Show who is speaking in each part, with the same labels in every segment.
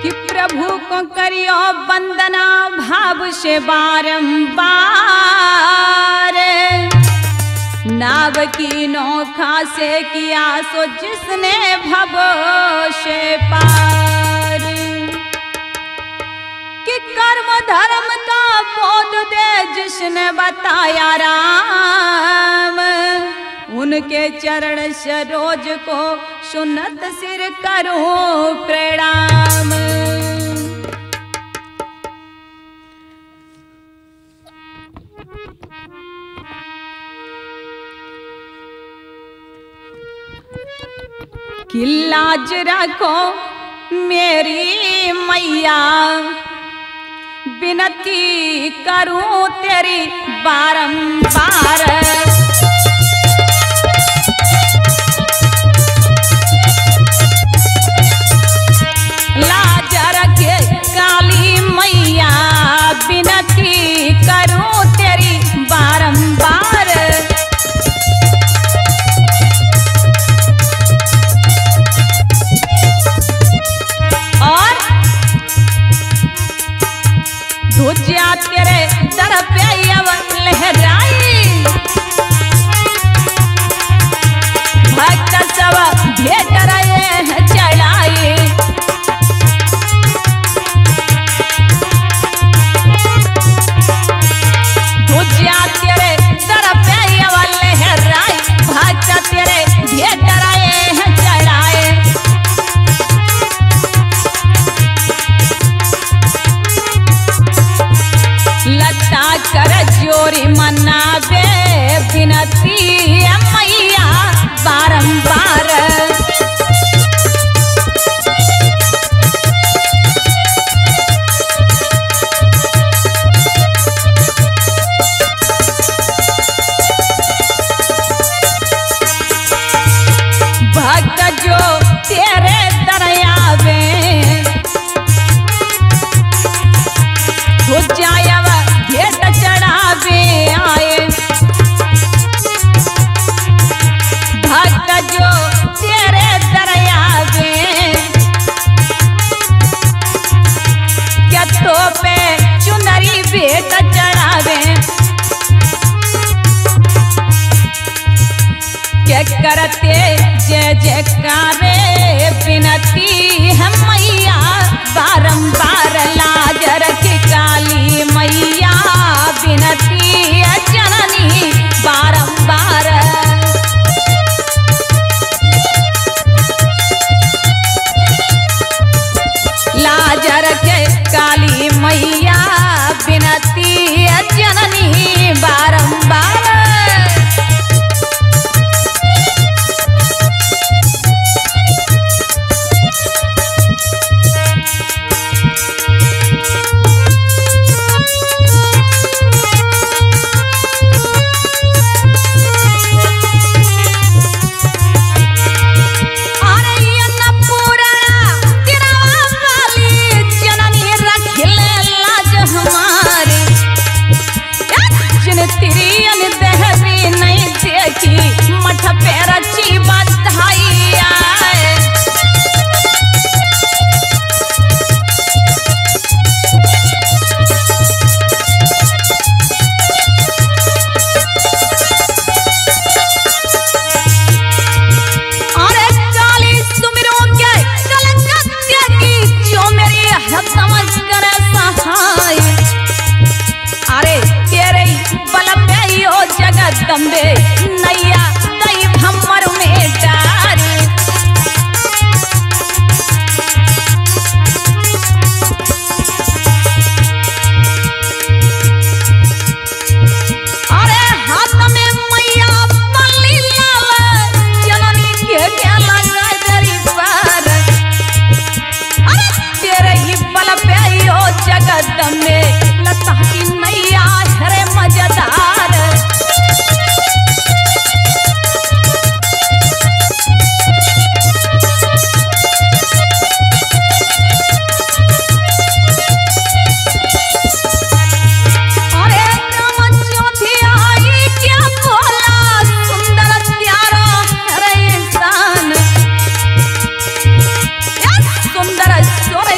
Speaker 1: कि प्रभु को करियो वंदना भाव से बारंबार। नाव की नौखा से किया सो जिसने भवो से पार। कि कर्म धर्म का बोध दे जिसने बताया राम। उनके चरण सरोज को सुनत सिर करूं प्रणाम। कि लाज रखो मेरी मैया विनती करूं तेरी बारंबार। लाज रखे काली मैया विनती करूं तेरी बारंबार। ध्वजा तेरे दर पे लहराई। भक्त सब भेट रहे हैं चढ़ाई। ध्वजा तेरे दर पे लहराई। भक्त तेरे भेट रहे हैं चढ़ाई। लता कर जोरी मनावे विनती मैया बारंबार। भक्त जो तेरे दरयावे हो जाया भेंट चढ़ावे आए। भक्त जो तेरे दरयावे क्या तो पे चुनरी भेंट चढ़ावे। क्या करते जय जयकारे विनती है मैया बारंबार। लाज रखे काली मैया विनती है जननी बारंबार। लाज रखे काली मैया विनती है जननी बारंबार। मठ पे रची बधाई आए। अरे काली सुमिरो के कलकत्ते की जो मेरी हद समझ करे सहाय। अरे तेरे बल पे यो जगदम्बे नैया दई भम्मर में डारी। अरे हाथ में मैया बल्ली लाल जननी के लगा दरी पर। अरे तेरे ही बल पे यो जगदम्बे लता की नैया हरे मजेदार। सुंदर सोरे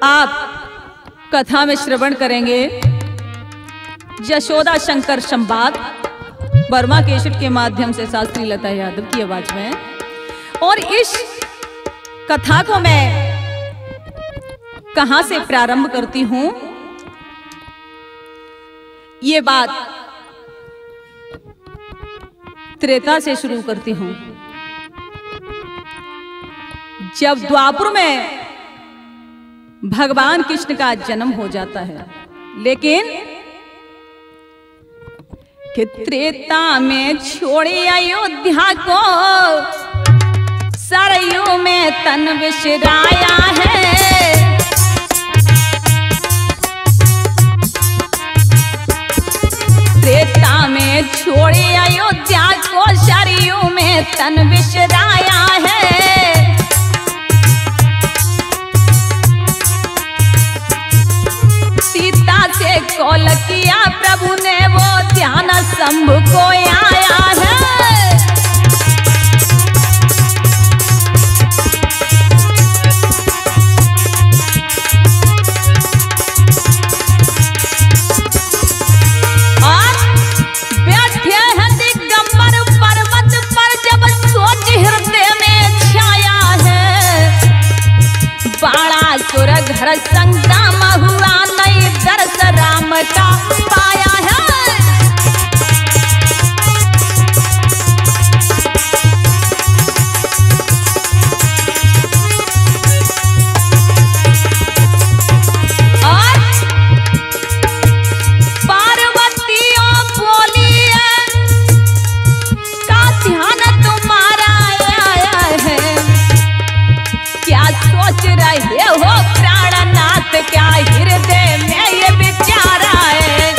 Speaker 1: आप कथा में श्रवण करेंगे यशोदा शंकर संवाद वर्मा केसट के माध्यम से शास्त्री लता यादव की आवाज में। और इस कथा को मैं कहां से प्रारंभ करती हूं, ये बात त्रेता से शुरू करती हूं। जब द्वापर में भगवान कृष्ण का जन्म हो जाता है, लेकिन कि त्रेता में छोड़े अयोध्या को सरयू में तन विसराया है। त्रेता में छोड़े अयोध्या को सरयू में तन विसराया है। सीता से कॉल किया प्रभु ने, वो ध्यान शंभु को आया है। घर संग्राम हुआ, नहीं दर्श राम का पाया है। और पार्वतियों बोली का ध्यान तुम्हारा आया है। क्या सोच रहे हो प्राणनाथ, क्या हृदय में ये विचार है।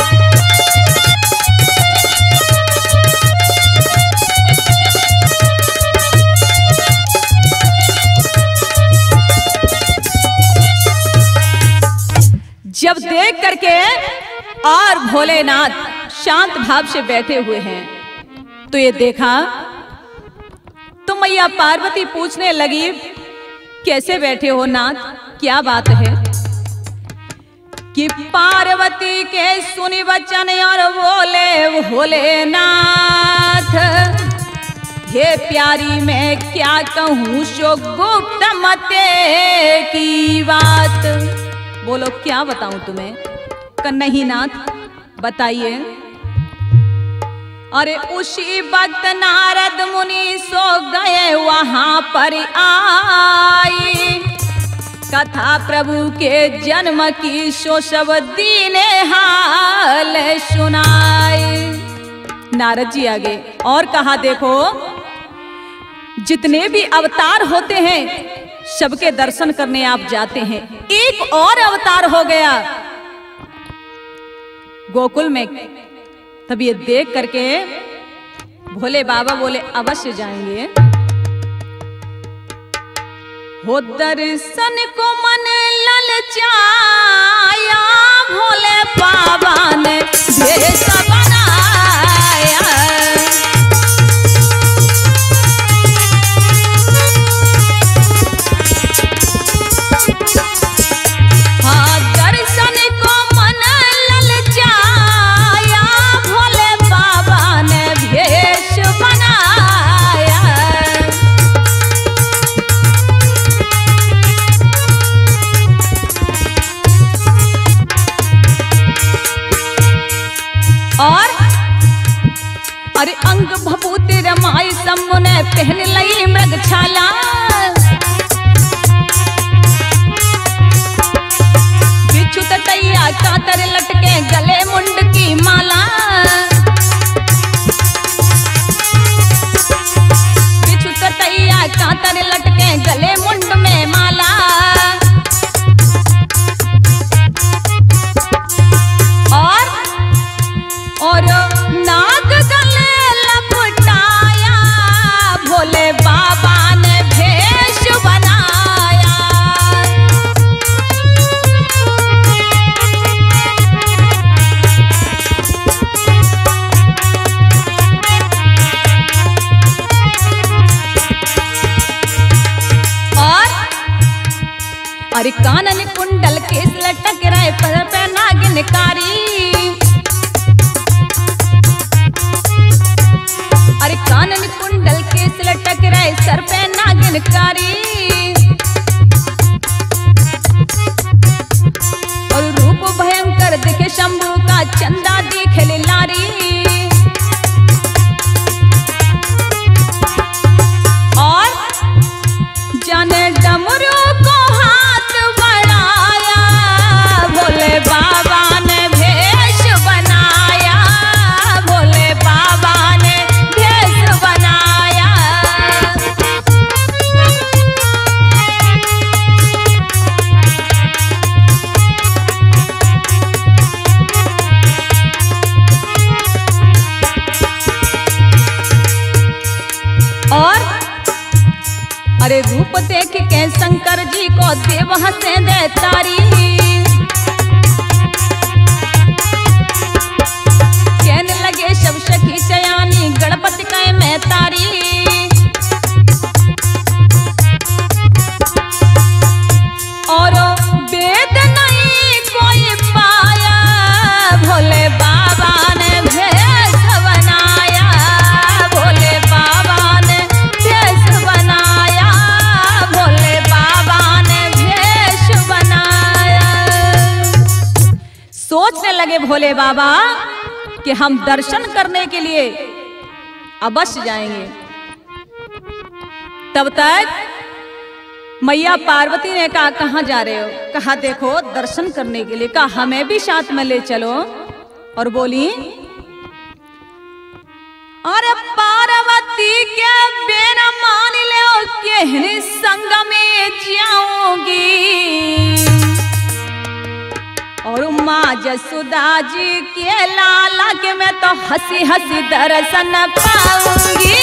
Speaker 1: जब देख करके और भोलेनाथ शांत भाव से बैठे हुए हैं, तो ये देखा तो मैया पार्वती पूछने लगी, कैसे बैठे हो नाथ, क्या बात है। कि पार्वती के सुनी वचन और बोले भोलेनाथ, हे प्यारी मैं क्या कहूँ सो गुप्त मते की बात। बोलो क्या बताऊं तुम्हें। नहीं नाथ बताइए। अरे उसी वक्त नारद मुनि सो गए वहां पर आई, कथा प्रभु के जन्म की सो सब दीने हाल सुनाई। नारद जी आगे और कहा, देखो जितने भी अवतार होते हैं सबके दर्शन करने आप जाते हैं, एक और अवतार हो गया गोकुल में। तब ये देख करके भोले बाबा बोले अवश्य जाएंगे। हो दर्शन को मन ललचाया, भोले बाबा ने भेष बनाया। हाँ दर्शन को मन ललचाया, भोले बाबा ने भेष बनाया। और अरे अंग भभूति रमाई सम्मु ने पहन लई मृगछाला। बिच्छू तैया कातर लटके गले मुंड की माला। बिच्छू तैया कातर लटके गले मुंड में माला। और नाग गले लपटाया, भोले बाबा ने भेष बनाया। अरे कानन कुंडल केस लटक रहे पर पे नागिनकारी। अरे कानन कुंडल केस लटक रहे सर पे नागिनकारी। और रूप भयंकर दिखे शंभू का चंदा दिखे लारी। और जाने डमरू को हाथ बढ़ाया, भोले बाबा ने भेष बनाया, भोले बाबा ने भेष बनाया। और अरे रूप देख के शंकर जी को देव हंसे दे तारी। कहने लगे शब सखी सयानी गणपति का मैं तारी। और वेद नहीं कोई पाया, भोले बाबा ने भेष बनाया, भोले बाबा ने भेष बनाया, भोले बाबा ने भेष बनाया। सोचने लगे भोले बाबा कि हम दर्शन करने के लिए अवश्य जाएंगे। तब तक मैया पार्वती ने कहा कहाँ जा रहे हो? कहा देखो दर्शन करने के लिए। कहा हमें भी साथ में ले चलो। और बोली अरे पार्वती के बिना मान लो कहने संग में जाऊंगी। और माँ जसुदा जी के लाला के मैं तो हंसी हंसी दर्शन पाऊंगी।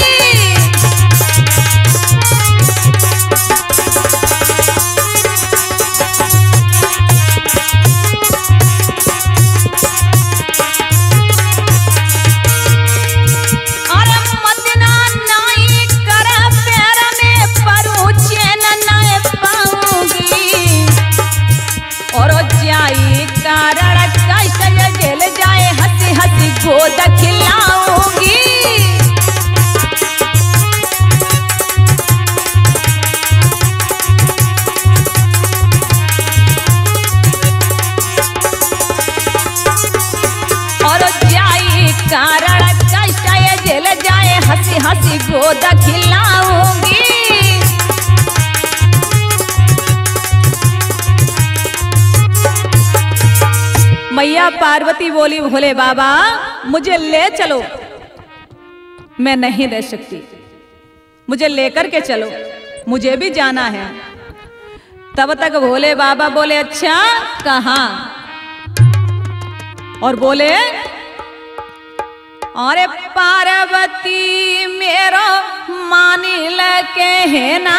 Speaker 1: कारण कष्ट जल जाए हंसी हंसी गोद खिलाऊंगी। और जाई कारण कष्ट जल जाए हंसी हंसी गोद खिलाऊंगी। मैया पार्वती बोली भोले बाबा मुझे ले चलो, मैं नहीं रह सकती, मुझे लेकर के चलो, मुझे भी जाना है। तब तक भोले बाबा बोले अच्छा कहाँ? और बोले अरे पार्वती मेरो मानिल कहना।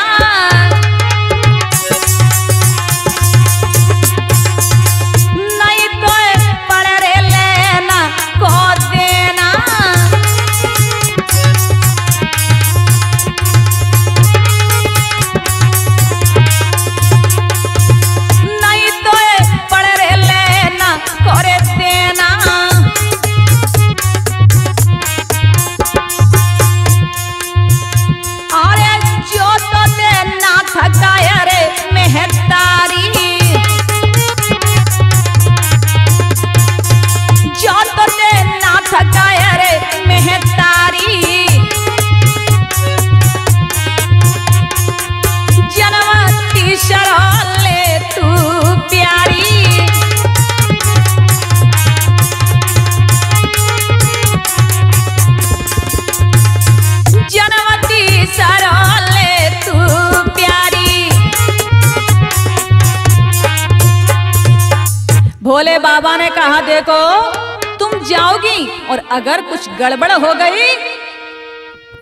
Speaker 1: भोले बाबा ने कहा देखो तुम जाओगी और अगर कुछ गड़बड़ हो गई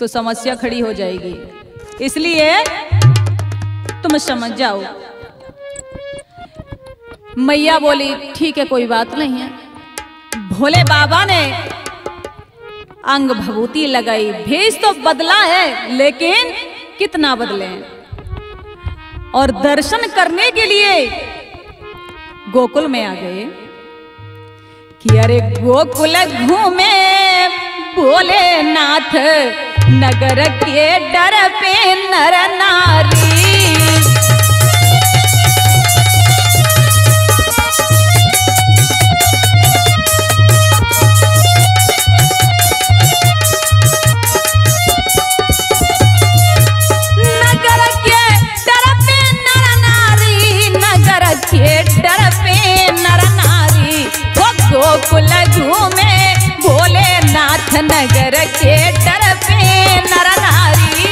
Speaker 1: तो समस्या खड़ी हो जाएगी, इसलिए तुम समझ जाओ। मैया बोली ठीक है कोई बात नहीं है। भोले बाबा ने अंग भभूति लगाई, भेष तो बदला है लेकिन कितना बदले। और दर्शन करने के लिए गोकुल में आ गए कि अरे गोकुल घूमे भोलेनाथ, नगर के डर पे नर नारी। गोकुल घूमे भोलेनाथ, नगर के डर पे नर नारी।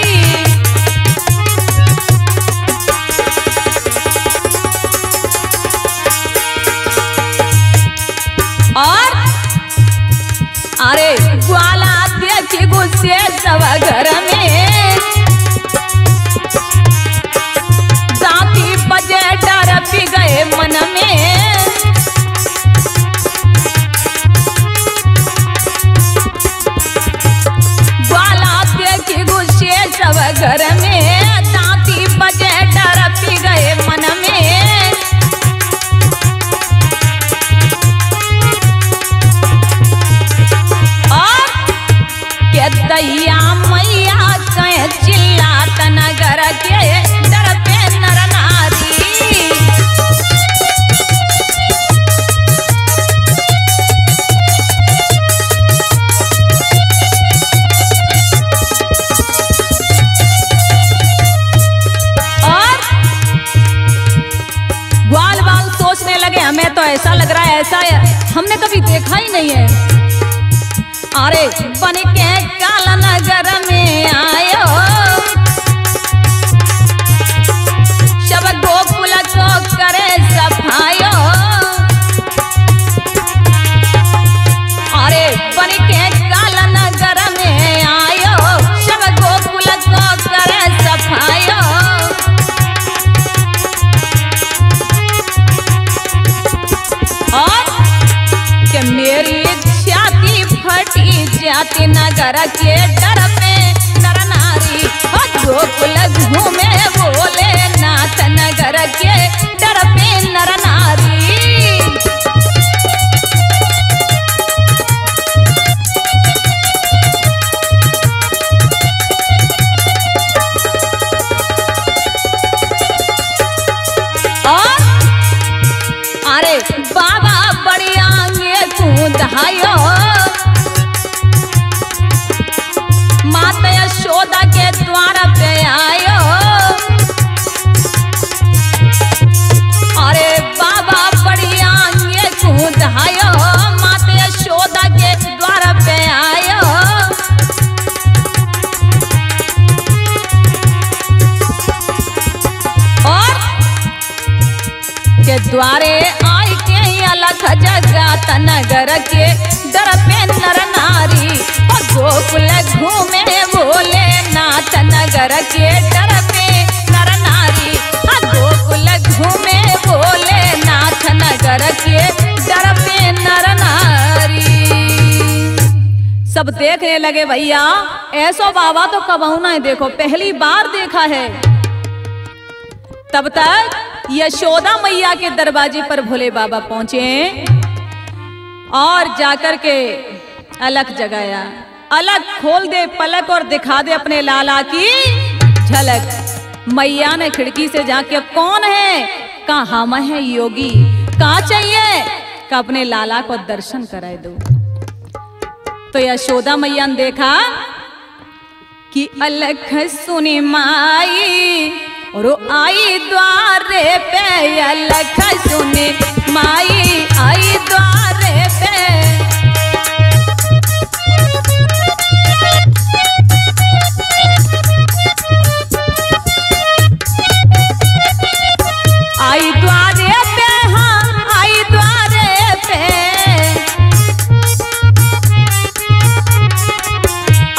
Speaker 1: और अरे ग्वाला देखी गुस्से सब घर में, दांती बजे डर पी गए मन में। घर में दांती बजे डर पी गए मन में। और के दैया मैया कहे चिल्लात, नगर के डर पे नर नारी। हमें तो ऐसा लग रहा है, ऐसा हमने कभी देखा ही नहीं है। अरे बन के काला नगर में आयो, सब गोकुल को करे सफायो। अरे बन के काला नगर में आयो, सब गोकुल को करे सफायो। और कि मेरी छाती फटी जाती, नगर के डर पे नर नारी। गोकुल घूमे भोलेनाथ, नगर के डर पे नर नारी। अरे बाबा बड़ी आंगे कूदायो, माता यशोदा के द्वार पे आयो। अरे बाबा बड़ी आंगे कूदायो, माता यशोदा के द्वार पे आयो। और के द्वारे आई के अलग जगात, नगर के डर पे नर नारी। गोकुल घूमे भोलेनाथ, नगर के डर पे नर नारी। गोकुल घूमे भोलेनाथ, नगर के डर पे नर नारी। सब देखने लगे भैया, ऐसो बाबा तो कबहू ना देखो, पहली बार देखा है। तब तक यशोदा मैया के दरवाजे पर भोले बाबा पहुंचे और जाकर के अलग जगाया। अलग खोल दे पलक और दिखा दे अपने लाला की झलक। मैया ने खिड़की से जाके, कौन है? कहा हम है योगी। कहा चाहिए? का अपने लाला को दर्शन कराए दो। तो यशोदा मैया ने देखा कि अलख सुनी माई, और आई द्वारे पे। अलख सुनी माई आई द्वारे पे। आई द्वारे पे, हाँ आई द्वारे पे।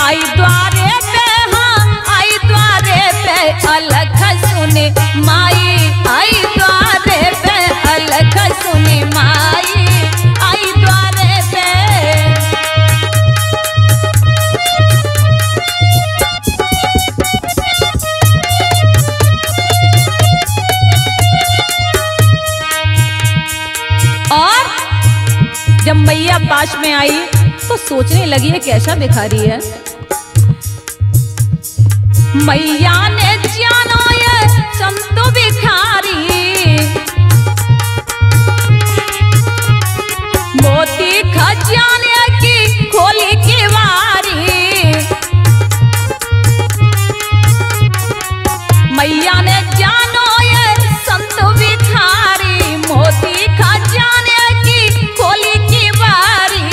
Speaker 1: आई द्वारे पे, हाँ आई द्वारे पे। अलख सुनी माई आई द्वारे पे। अलख सुनी माई आई द्वारे पास में आई तो सोचने लगी है कैसा भिखारी है। मैया ने जाना ये संतो भिखारी, मोती खजाने की खोली की वारी। मैया ने जानो ये संतो भिखारी, मोती खजाने की खोली की वारी।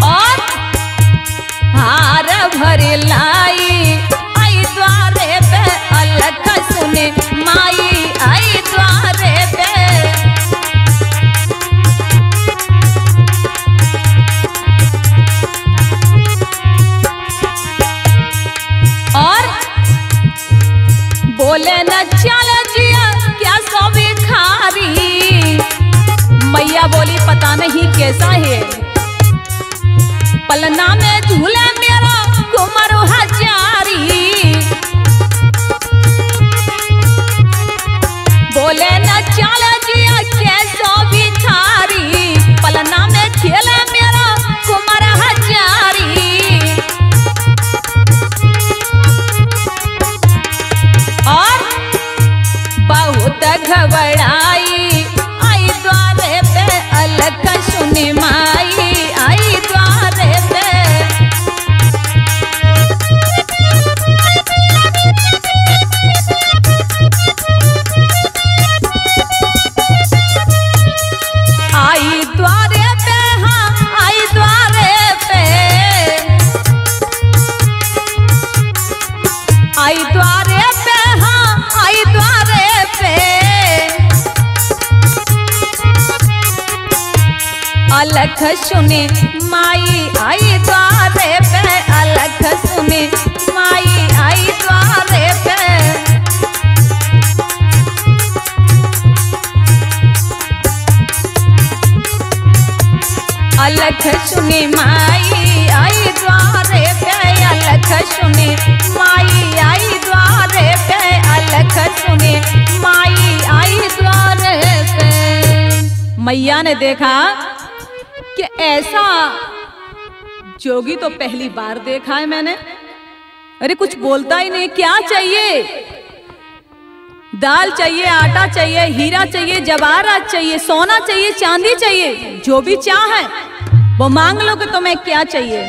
Speaker 1: और हार भर लाई आई द्वारे पे, अलख सुने माई आई द्वारे पे। और बोले न चल जिया क्या सो भिखारी। मैया बोली पता नहीं कैसा है, पलना में झूले मेरा कुमार हजारी। बोले न चल जिया कैसो भिखारी, पलना में खेले मेरा कुमार हजारी। और बहुत घबराई आई द्वारे पे, अलख सुने माई आई द्वारे पे। आई द्वारे पे, हाँ आई द्वारे पे, आई द्वारे पे, हाँ आई द्वारे पे। अलख सुने माई आई द्वारे पे, अलख सुने माई आई द्वारे पे। अलख सुने माई आई द्वारे पे, अलख सुने माई आई द्वारे पे, अलख सुने माई आई द्वारे पे। मैया ने देखा कि ऐसा जोगी तो पहली बार देखा है मैंने। अरे कुछ बोलता ही नहीं, क्या चाहिए? दाल चाहिए, आटा चाहिए, हीरा चाहिए, जवाहरात चाहिए, सोना चाहिए, चांदी चाहिए, जो भी चाहे वो मांग लो कि तुम्हें क्या चाहिए।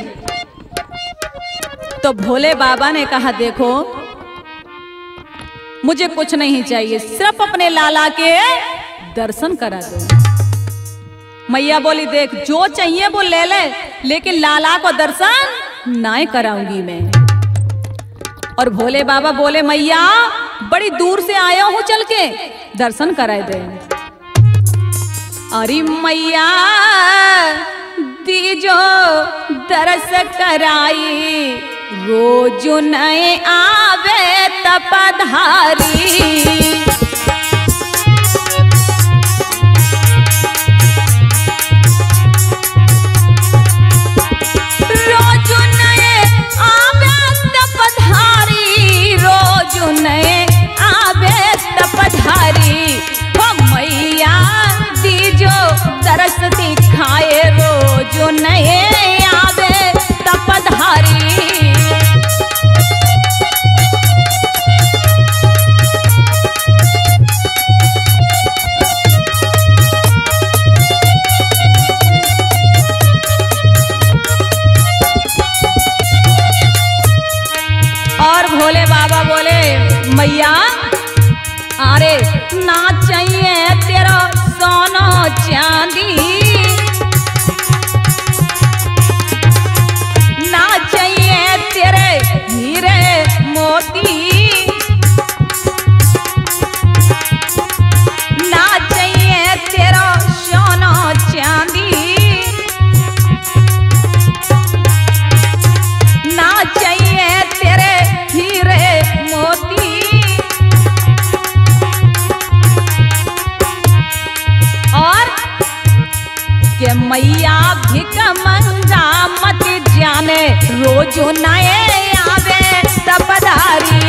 Speaker 1: तो भोले बाबा ने कहा देखो मुझे कुछ नहीं चाहिए, सिर्फ अपने लाला के दर्शन करा दो। मैया बोली देख जो चाहिए वो ले ले, लेकिन लाला को दर्शन नहीं कराऊंगी मैं। और भोले बाबा बोले मैया बड़ी दूर से आया हूं, चल के दर्शन कराए दे। अरे मैया दीजो दर्श कराई, रोज नए आवे तपधारी। रोज नए आवे तपधारी, रोज नए आवे तपधारी। हो मैया दीजो दर्श दिखाए, रोज नए आवे तपधारी। और भोले बाबा बोले मैया अरे ना चाहिए तेरा सोना चांदी, ना चाहिए तेरे हीरे मोती, ना चाहिए तेरा सोना चांदी, ना चाहिए तेरे हीरे मोती। और के मैया भिक मंगा मत जाने, रोज नए आवे तपधारी।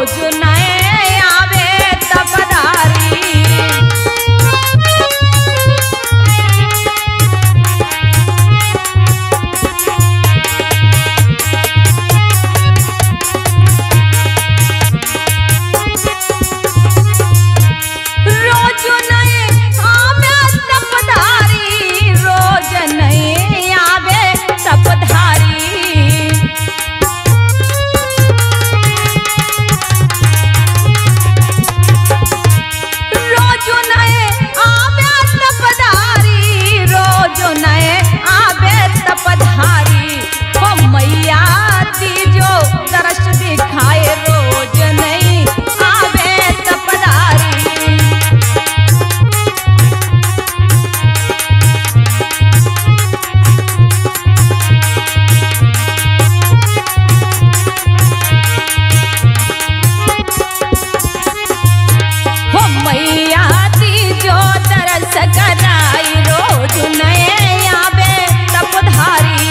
Speaker 1: रोज नए आवे तपधारी। रोज नए आवे तपधारी, रोज नए आवे तपधारी। रोज नए आवे तपधारी, रोज नए आवे तपधारी। ओ मैया तीजो दर्श दिखाए, रोज नई आवे तपधारी। हो मैया तीजो दर्श कराई, रोज नए आवे तपधारी।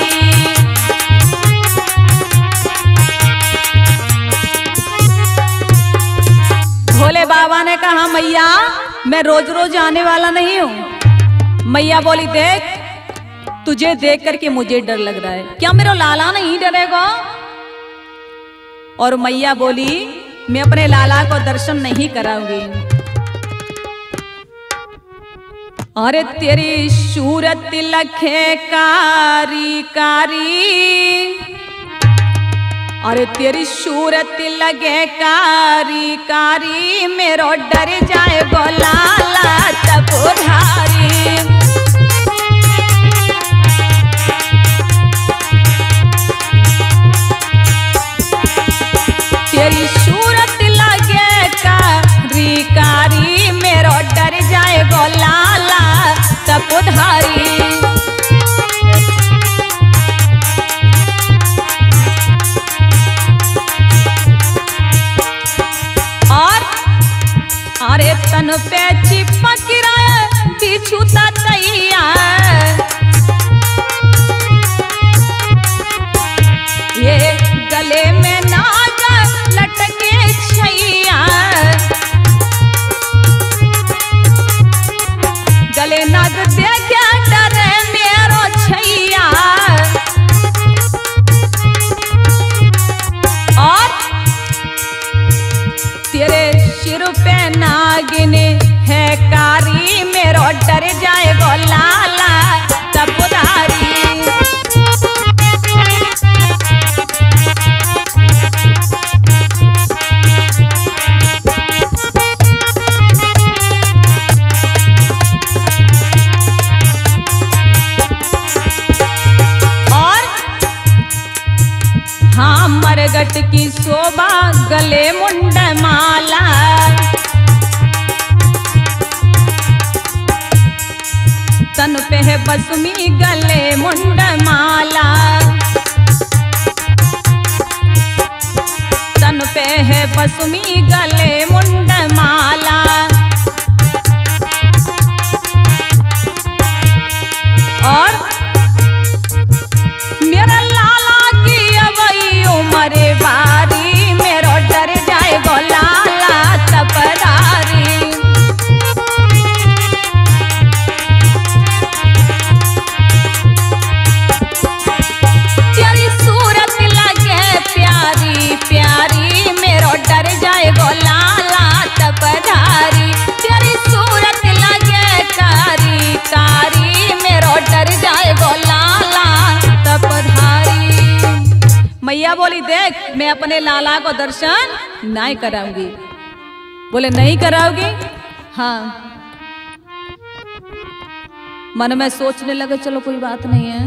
Speaker 1: भोले बाबा ने कहा मैया मैं रोज रोज आने वाला नहीं हूं। मैया बोली देख तुझे देख करके मुझे डर लग रहा है, क्या मेरा लाला नहीं डरेगा? और मैया बोली मैं अपने लाला को दर्शन नहीं कराऊंगी। अरे तेरी सूरत लखे कारी कारी, अरे तेरी सूरत लगे कारी कारी, मेरो डर जाए गो लाला तपधारी। तेरी सूरत लगे कारी कारी, मेरो डर जाए गो लाला तपधारी। अरे तन पे चिपक रहा बिच्छू तैया, ये गले में नाग लटके छैया, गले नाग देखे डरे मेरो छैया। और तेरे सिर पे नागिन है कारी, मेरो डर जाए गो लाला तपधारी। और हाँ मरगट की शोभा गले मुंड माला, तन पे है बसमी गले मुंड माला, तन पे है बसमी गले मुंड माला। और मेरा लाला की अबई उम्र बारी, मेरो डर जाए गो लाला तपधारी। तेरी सूरत लगे प्यारी प्यारी, मेरो डर जाए गो लाला तपधारी। तेरी सूरत लगे कारी कारी, मेरो डर जाए गो लाला तपधारी। मैया बोली देख मैं अपने लाला को दर्शन नहीं कराऊंगी। बोले नहीं कराओगी? हाँ। मन में सोचने लगे चलो कोई बात नहीं है।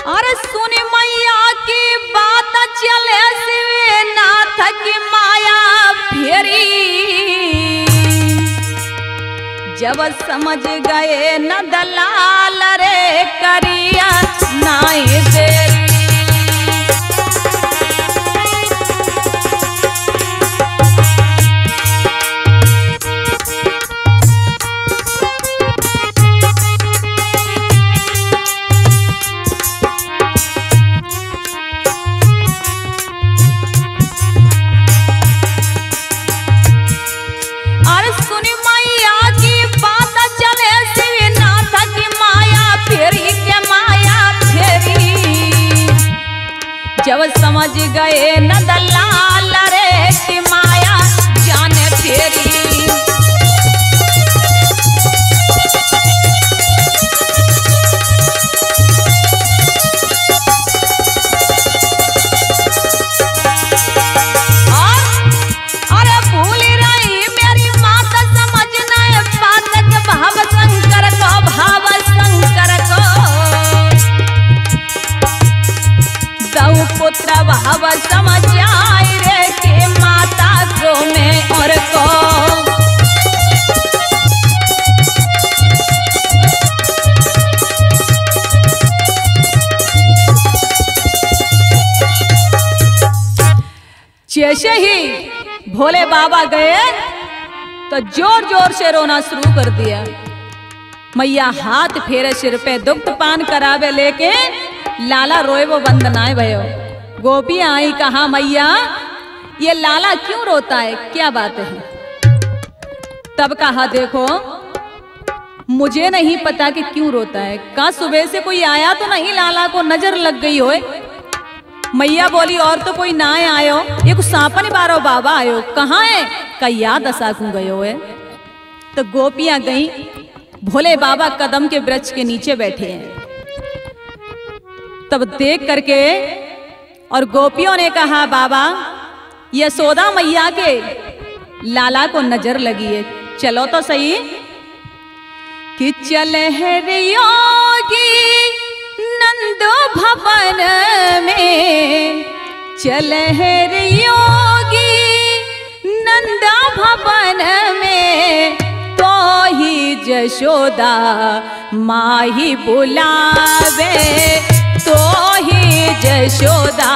Speaker 1: अरे सुनी मैया की बात चले शिव नाथ की माया फेरी, जब समझ गए न दलाल रे करिया नाई देरी। समझ गए न दलाल रे कि माया जाने फेरी। पुत्र भाव समझ आए रे के माता को मैं और को। जैसे ही भोले बाबा गए तो जोर जोर से रोना शुरू कर दिया। मैया हाथ फेरे सिर पे दुग्ध पान करावे लेके लाला रोए वो वंदनाएं भयो। गोपियां आई कहा मैया ये लाला क्यों रोता है, क्या बात है? तब कहा देखो मुझे नहीं पता कि क्यों रोता है। कहा सुबह से कोई आया तो नहीं, लाला को नजर लग गई होए। मैया बोली और तो कोई ना आयो, ये कुछ सांपन बारो बाबा आयो। कहाँ है? का याद असा क्यों गयो है। तो गोपियां गई, भोले बाबा कदम के वृक्ष के नीचे बैठे हैं। तब देख करके और गोपियों ने कहा बाबा यशोदा मैया के लाला को नजर लगी है, चलो तो सही। कि चले रे योगी नंदो भवन में, चले रे योगी नंदा भवन में, तो ही जशोदा माही बुलावे, तो ही जशोदा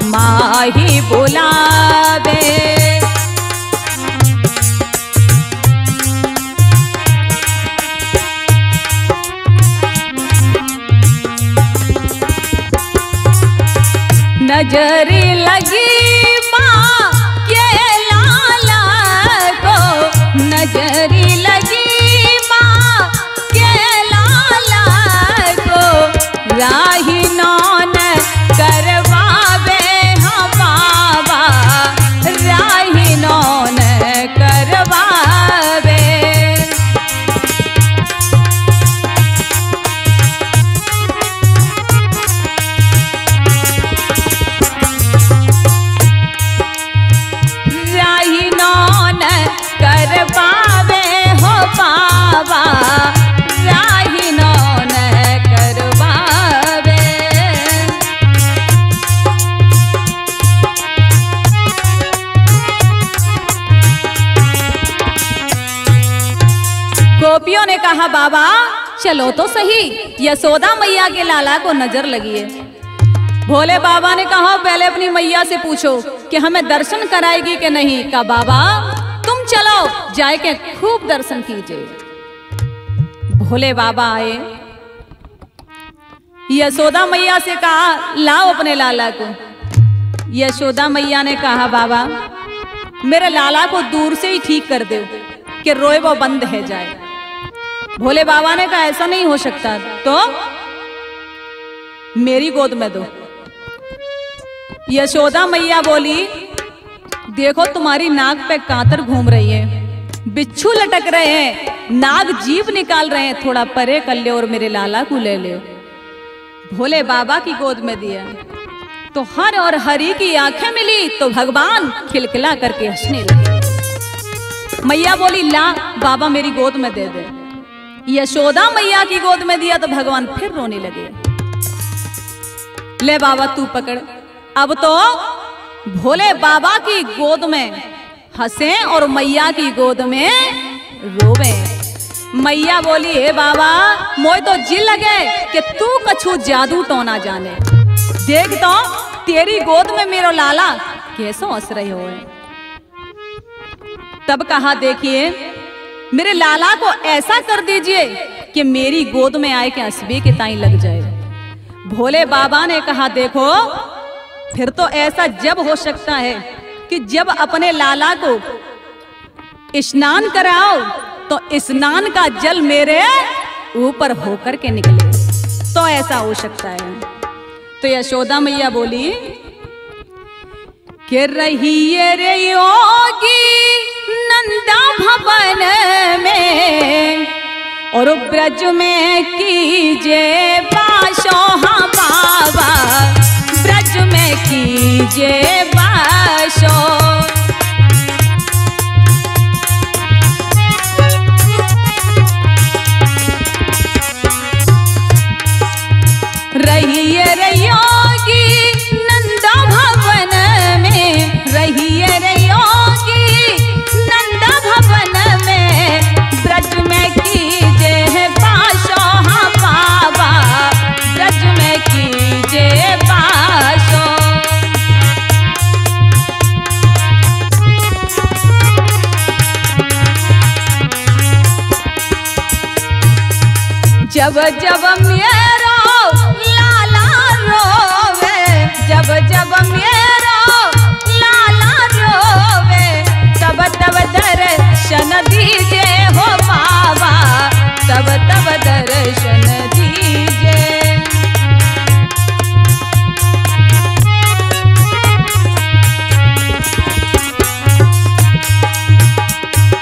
Speaker 1: माही बुलावे। नजर लगी माँ के लाला को, नजर लगी माँ के लाला को, राही नौन करवावे हम बाबा, राही नौन करवावे। राही नौन करवावे हो बाबा, राही नौन करवावे। गोपियों ने कहा बाबा चलो तो सही, यशोदा मैया के लाला को नजर लगी है। भोले बाबा ने कहा पहले अपनी मैया से पूछो कि हमें दर्शन कराएगी कि नहीं। कहा बाबा तुम चलो जाए के खूब दर्शन कीजिए। भोले बाबा आए, यशोदा मैया से कहा लाओ अपने लाला को। यशोदा मैया ने कहा बाबा मेरे लाला को दूर से ही ठीक कर दो कि रोए वो बंद है जाए। भोले बाबा ने कहा ऐसा नहीं हो सकता, तो मेरी गोद में दो। यशोदा मैया बोली देखो तुम्हारी नाक पे कांतर घूम रही है, बिच्छू लटक रहे हैं, नाग जीभ निकाल रहे हैं, थोड़ा परे कर ले और मेरे लाला को ले ले। भोले बाबा की गोद में दिया तो हर और हरि की आंखें मिली तो भगवान खिलखिला करके हंसने लगे। मैया बोली ला बाबा मेरी गोद में दे दे। यशोदा मैया की गोद में दिया तो भगवान फिर रोने लगे। ले बाबा तू पकड़। अब तो भोले बाबा की गोद में हंसे और मैया की गोद में रोवे। मैया बोली हे बाबा मोय तो जी लगे कि तू कछु जादू तो ना जाने, देख तो तेरी गोद में मेरो लाला कैसो हंस रहे हो। तब कहा देखिए मेरे लाला को ऐसा कर दीजिए कि मेरी गोद में आए के हंसबे के ताई लग जाए। भोले बाबा ने कहा देखो फिर तो ऐसा जब हो सकता है कि जब अपने लाला को स्नान कराओ तो स्नान का जल मेरे ऊपर होकर के निकले, तो ऐसा हो सकता है। तो यशोदा मैया बोली के रहिए रे योगी नंदा भवन में और ब्रज में कीजे बाशो हाँ बाबा ब्रज में कीजे बाशो। रहिए रे योगी नंदा भवन में रहिए रे योगी नंदा भवन में ब्रज में कीजे बाशो हाँ बाबा ब्रज में कीजे बाशो। जब जब मेरा लाला रोवे जब जब मेरा लाला रोवे तब तब दर्शन दीजे हो बाबा तब तब दर्शन दीजे।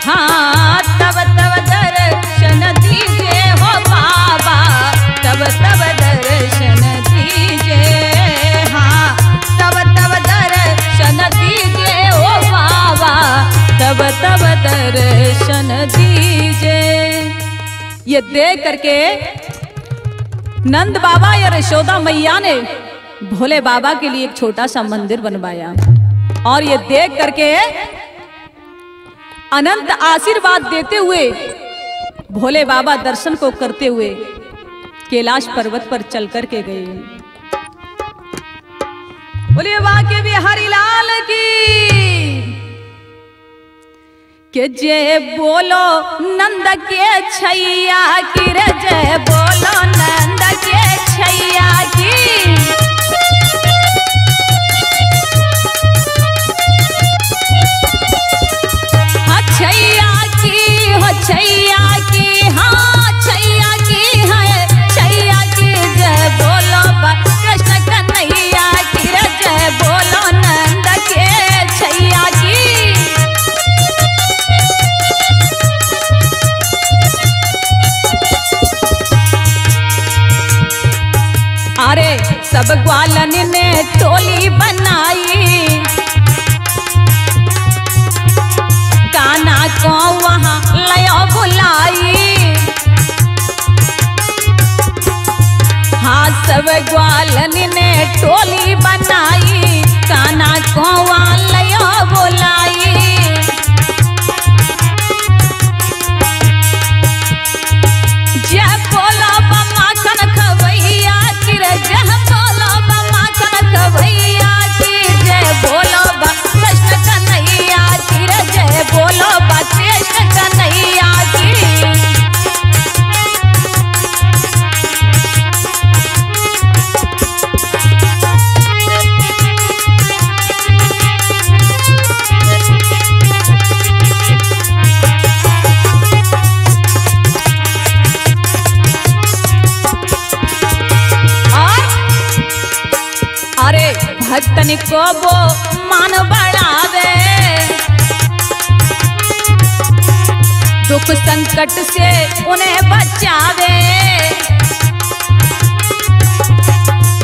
Speaker 1: हाँ तब तब दर्शन दीजे हो बाबा तब तब दर्शन दीजे। हाँ तब तब दर्शन दीजे ओ बाबा तब तब दर्शन दीजे। ये देख करके नंद बाबा या यशोदा मैया ने भोले बाबा के लिए एक छोटा सा मंदिर बनवाया और ये देख करके अनंत आशीर्वाद देते हुए भोले बाबा दर्शन को करते हुए कैलाश पर्वत पर चल कर के गए। बोलिए बाके बिहारी लाल की के जय बोलो नंद के छैया की रे जय बोलो नंद के छैया की। छैया की हो छैया की हाँ छैया की है छैया की जय बोलो कृष्ण कन्हैया की रे जय बोलो नंद के छैया की। अरे सब ग्वालन ने टोली बनाई काना को वहाँ लयो बुलाई। हाँ सब ग्वालन ने टोली बनाई काना को वहाँ लयो बुलाई। जय बोलो माखन खवैया की रे जय बोलो माखन खवैया की जय बोलो कृष्ण कन्हैया की रे जय बोलो कृष्ण कन्हैया की। अरे भक्तन को वो मान बढ़ावे दुख संकट से उन्हें बचावे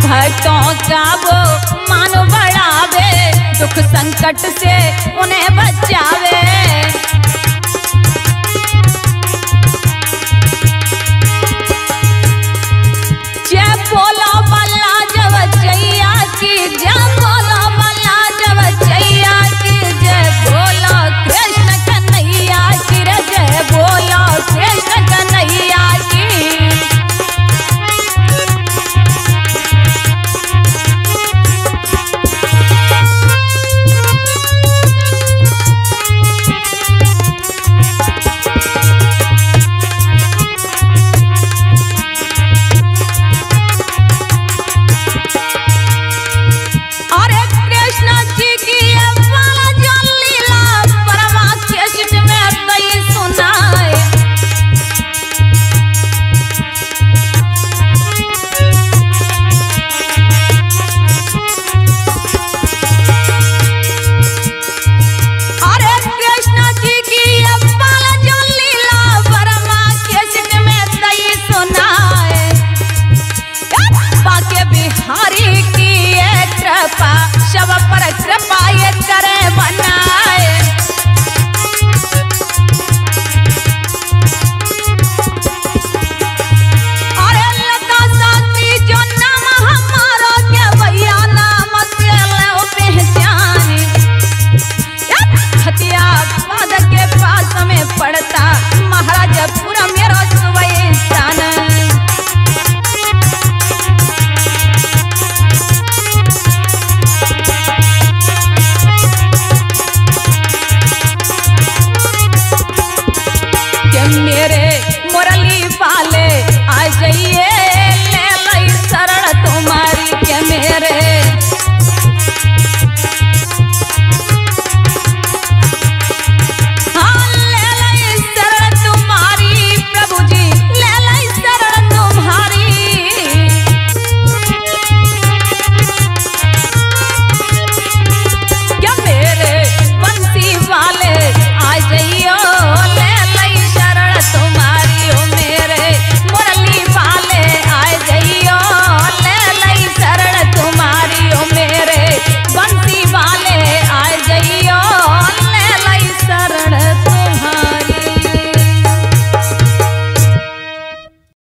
Speaker 1: भक्तों का वो मान बढ़ावे दुख संकट से उन्हें बचावे।